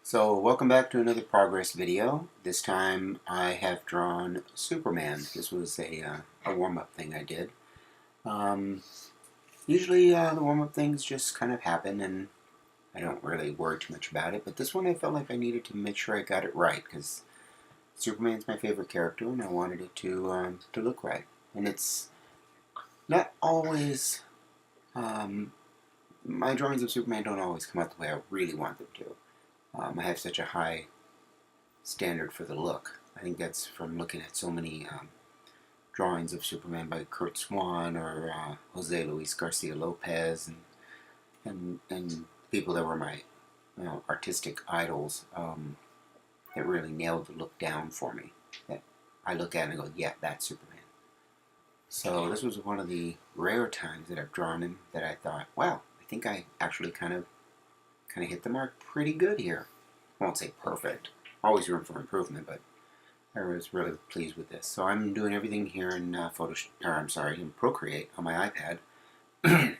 So welcome back to another progress video. This time I have drawn Superman. This was a warm-up thing I did. Usually the warm-up things just kind of happen and I don't really worry too much about it, but this one I felt like I needed to make sure I got it right because Superman's my favorite character and I wanted it to look right. And it's not always, my drawings of Superman don't always come out the way I really want them to. I have such a high standard for the look. I think that's from looking at so many drawings of Superman by Kurt Swan or Jose Luis Garcia Lopez and people that were my artistic idols that really nailed the look down for me. That I look at and go, yeah, that's Superman. So this was one of the rare times that I've drawn him that I thought, wow, I think I actually kind of hit the mark pretty good here. I won't say perfect. Always room for improvement, but I was really pleased with this. So I'm doing everything here in in Procreate on my iPad,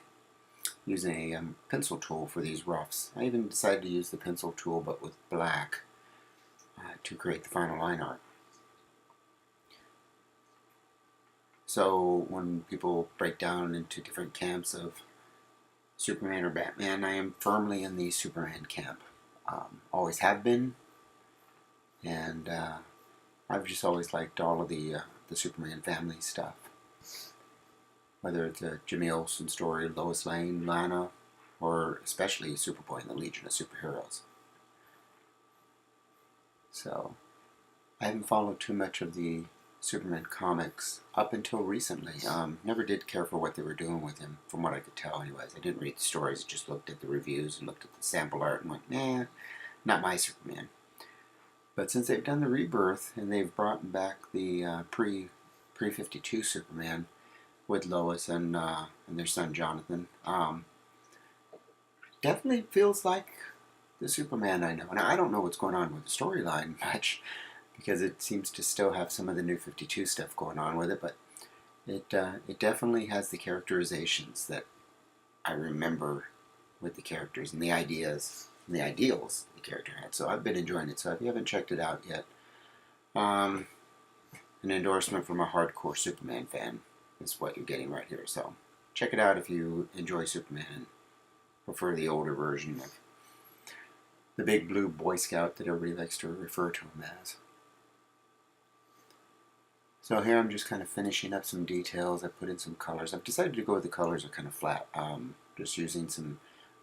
using a pencil tool for these roughs. I even decided to use the pencil tool, but with black, to create the final line art. So when people break down into different camps of Superman or Batman, I am firmly in the Superman camp. Always have been, and I've just always liked all of the Superman family stuff. Whether it's a Jimmy Olsen story, Lois Lane, Lana, or especially Superboy and the Legion of Superheroes. So I haven't followed too much of the Superman comics up until recently. Never did care for what they were doing with him, from what I could tell anyways. I didn't read the stories, just looked at the reviews and looked at the sample art and went, nah, not my Superman. But since they've done the rebirth and they've brought back the pre-52 Superman with Lois and their son Jonathan, definitely feels like the Superman I know. And I don't know what's going on with the storyline much, because it seems to still have some of the New 52 stuff going on with it, but it definitely has the characterizations that I remember with the characters and the ideas and the ideals the character had. So I've been enjoying it. So if you haven't checked it out yet, an endorsement from a hardcore Superman fan is what you're getting right here. So check it out if you enjoy Superman and prefer the older version of the big blue Boy Scout that everybody likes to refer to him as. So here I'm just kind of finishing up some details. I put in some colors. I've decided to go with the colors are kind of flat. Just using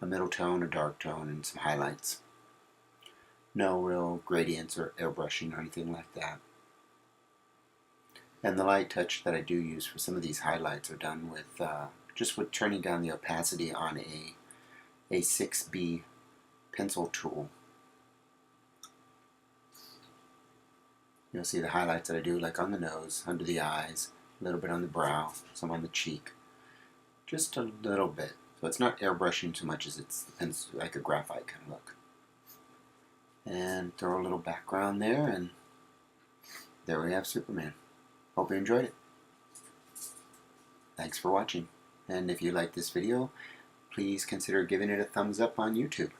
a middle tone, a dark tone, and some highlights. No real gradients or airbrushing or anything like that. And the light touch that I do use for some of these highlights are done with just with turning down the opacity on a 6B pencil tool. You'll see the highlights that I do, like on the nose, under the eyes, a little bit on the brow, some on the cheek. Just a little bit. So it's not airbrushing too much as it's like a graphite kind of look. And throw a little background there, and there we have Superman. Hope you enjoyed it. Thanks for watching. And if you like this video, please consider giving it a thumbs up on YouTube.